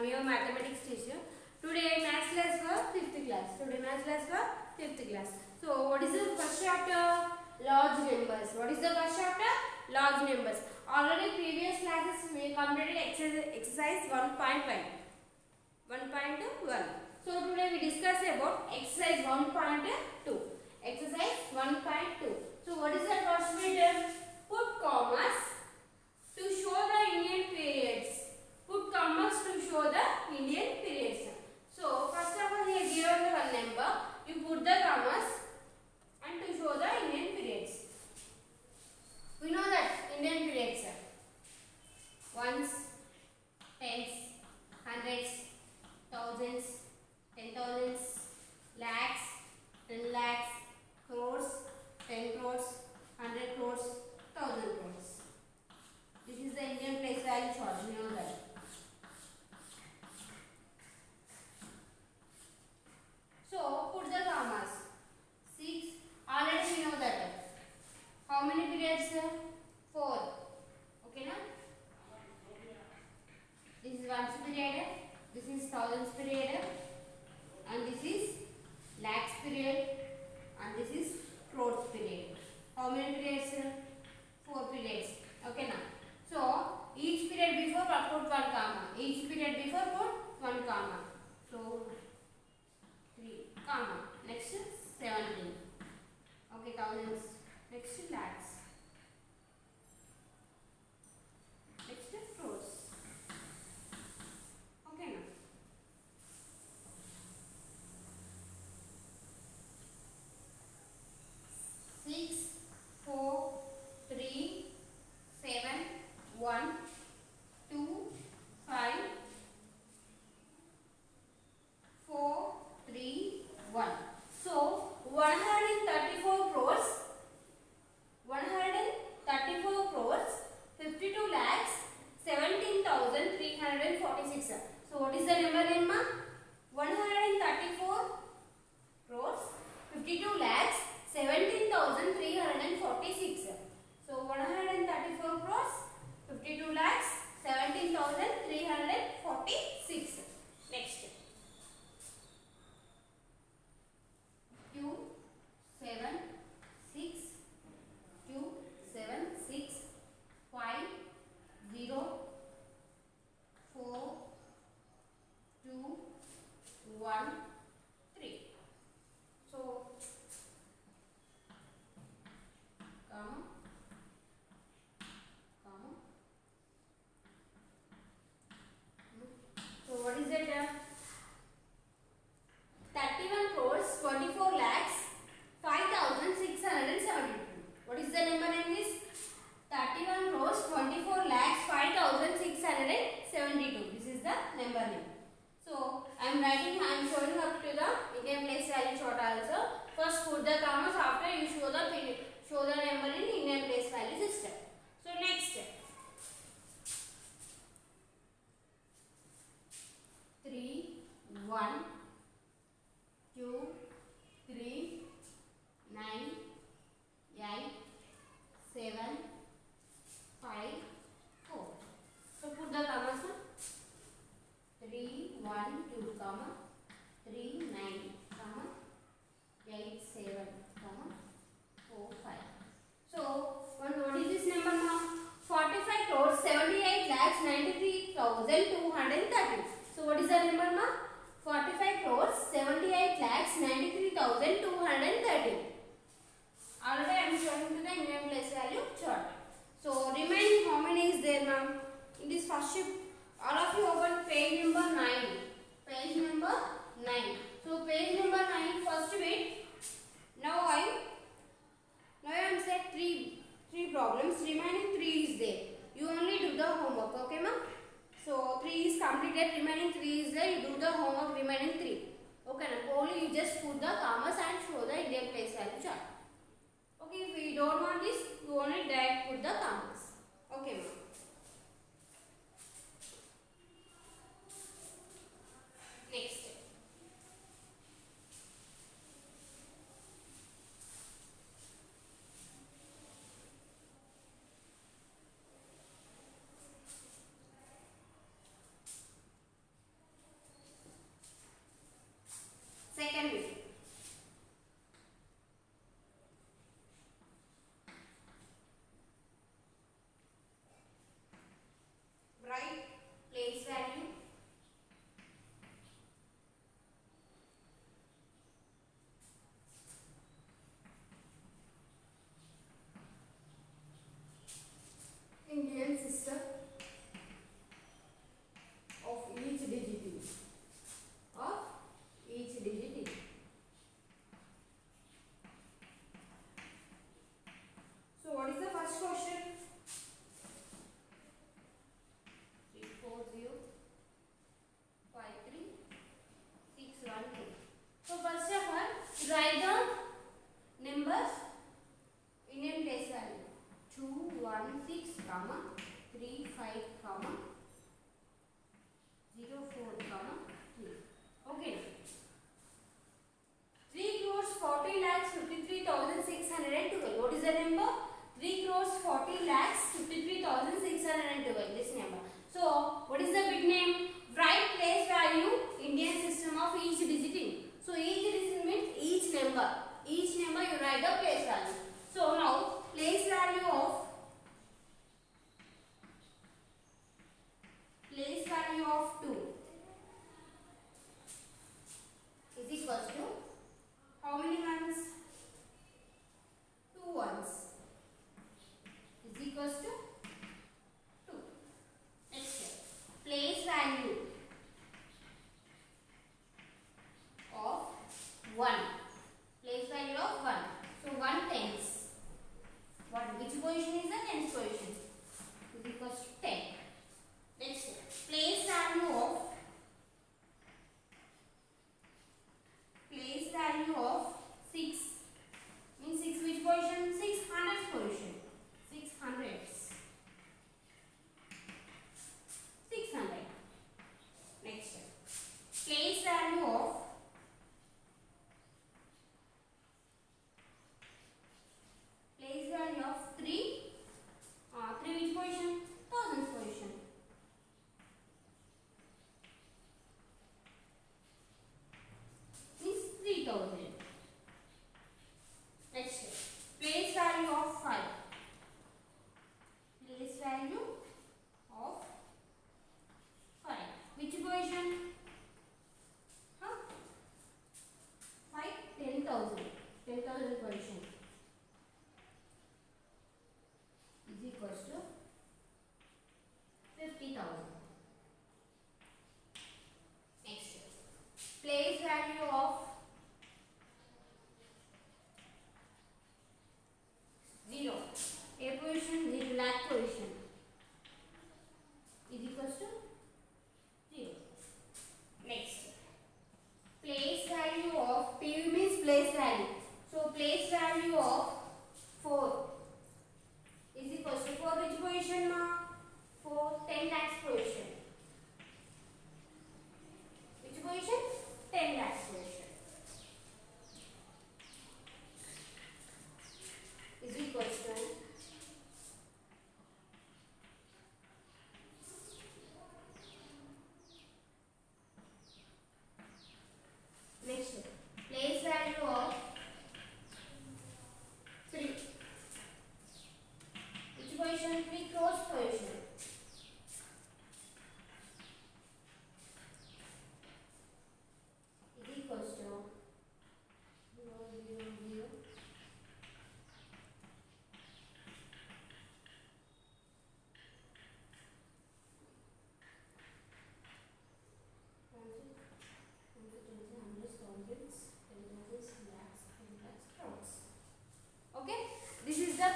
I'm your mathematics teacher. Today maths class for 5th class. So what is the first chapter? Large numbers. What is the first chapter? Large numbers. Already previous classes we completed exercise 1.1. So today we discuss about exercise 1.2. Exercise 1.2. So what is the first bit? Put commas to show the Indian periods. Put commas to show the Indian periods. So first of all, here given the one number, you put the commas and to show the Indian periods. We know that Indian periods are ones, tens, hundreds, thousands, 10,000s, lakhs, 10 lakhs, crores, 10 crores, 100 crores, 1000 crores. This is the Indian place value chart. You know that. So put the commas. 6. Already we know that. How many periods? 4. Okay, na? This is ones period. This is thousands period. And this is lakhs period. And this is crores period. How many periods? 4 periods. Okay, na? So each period before put 1 comma. Each period before put 1 comma. So 3 comma. Next 17. Okay, thousands. Next lakhs. Next crores. Okay, now. Six, 4, 3, 7, 1, 2, 5, 4, 3, 1. So 134 crores, 52 lakhs, 17,346. So what is the number name? 134 crores, 52 lakhs, 17,346. So 134 crores, 52 lakhs, 17,346. Next. Q 7 6 Q 7 6 5 0 4 2 1 3. So comma. So what is it? 31 crores 24 lakhs 5,672. What is the number in this? 31 crores 24 lakhs 5,672. This is the number name. So I am showing up to the Indian place value chart also. First put the commas, after you show the number in Indian place value system. So next 3 1 2 3 9 8 7 5 4. So put the commas. 3 1 2 comma 3 9 comma 8 7 comma 4 5. So what is this number now? 45 crores 78 lakhs 93,230. So what is the number now? 45 crores 78 lakhs 93,230. Already I am showing to the Indian place value chart. So remaining how many is there now? In this first sheet, all of you open page number 9. Page number 9. So page number 9, first bit. Now I am set three problems. Remaining 3 is there. You only do the homework, okay ma? So 3 is completed. Remaining 3 is there. You do the homework. Remaining 3. Okay na? Only you just put the commas and show the Indian place value chart. Okay, if you don't want this, you only direct put the commas. Okay ma? Next.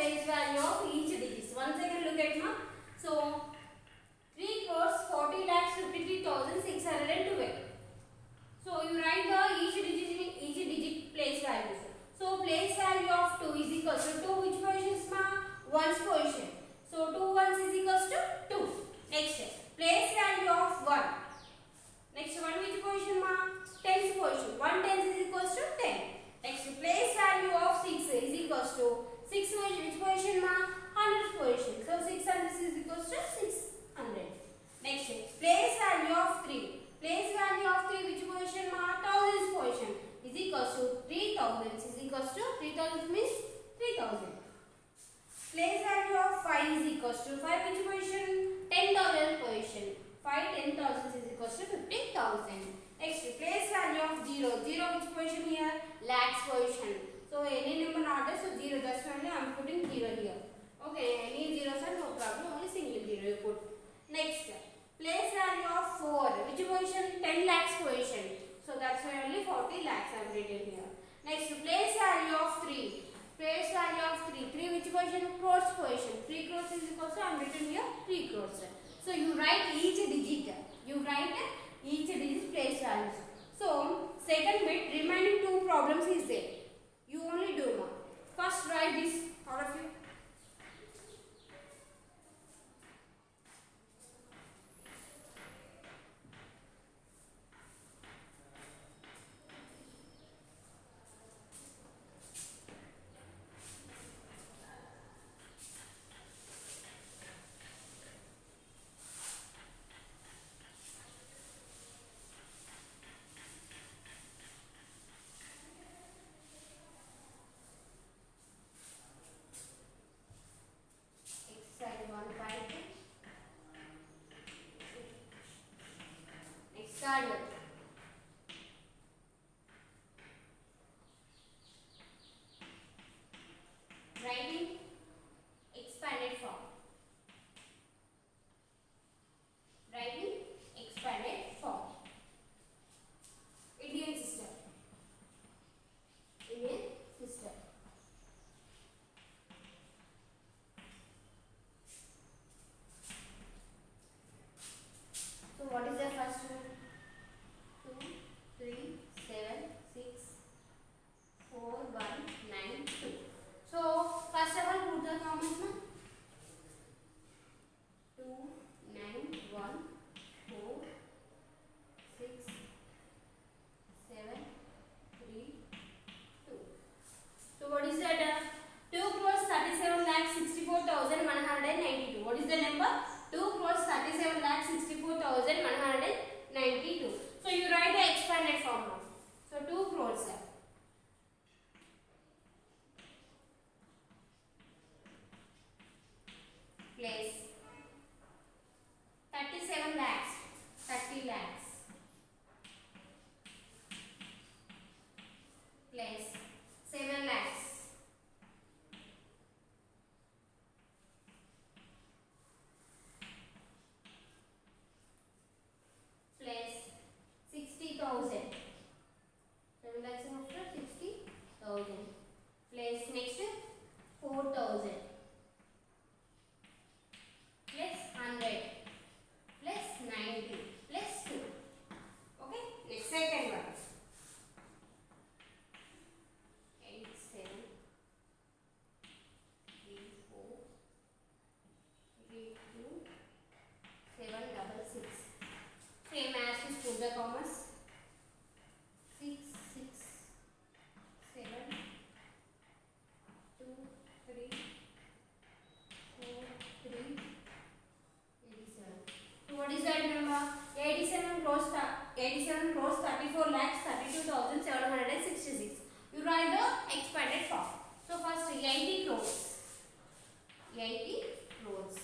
place value of each digits. Once again look at ma. So 3 crores 40 lakhs 53,612. So you write the each digit place values. So place value of 2 is equal to 2 which position is ma? 1's position. So 2 ones is equal to 2. Next place value of 1. Next one which position ma? 10's position. 1 tens is equal to 10. Next place value of 6 is equal to 6 which position ma? 100's position. So 600 is equal to 600. Next place value of 3. Place value of 3 which position ma? 1000's position is equal to 3000 is equal to 3000 means 3000. Place value of 5 is equal to 5 which position? 10,000 position. 5 10,000 is equal to 50,000. Next place value of 0. 0 which position here? Lakhs position. So any number not there, so 0. That's why I am putting 0 here. Okay, any zeros are no problem. Only single 0 you put. Next place value of 4. Which position? 10 lakhs position. So that's why only 40 lakhs I have written here. Next place value of 3. Place value of 3. 3 which position? Crores position. 3 crores is equal to I am written here 3 crores. So you write each digit. You write each digit place values. So second bit remaining 2 problems is there. You only do one. First write this all of you. Exercise 1.5. Next start with writing expanded form. Writing expanded form. Indian system. Indian system. So what is the first one? 2, 3, 7, 6, 4, 1, 9, 2. So first of all put the commas na. 2, 9, 1, 4, 6, 7, 3, 2. So what is that? 2 crores 37 lakhs 64,192. What is the number? 2 crores 37 lakhs 64,192. So you write the expanded form now. So 2 crores. Place 37 lakhs 30 lakhs. Place 7 lakhs. Place 60,000. 7 lakhs after 60,000. Place next 4,000. Plus 100. Plus 90. Plus 2. Okay. Next second one. 8, 7, 3, 4, 3, 2, 7, 6. Same as to put the commas. 6, 6, 7, 2, 3, 4, 3, 87. So what is that number? 87 crores 34 lakhs 32,766. You write the expanded form. So first 80 crores. 80 crores.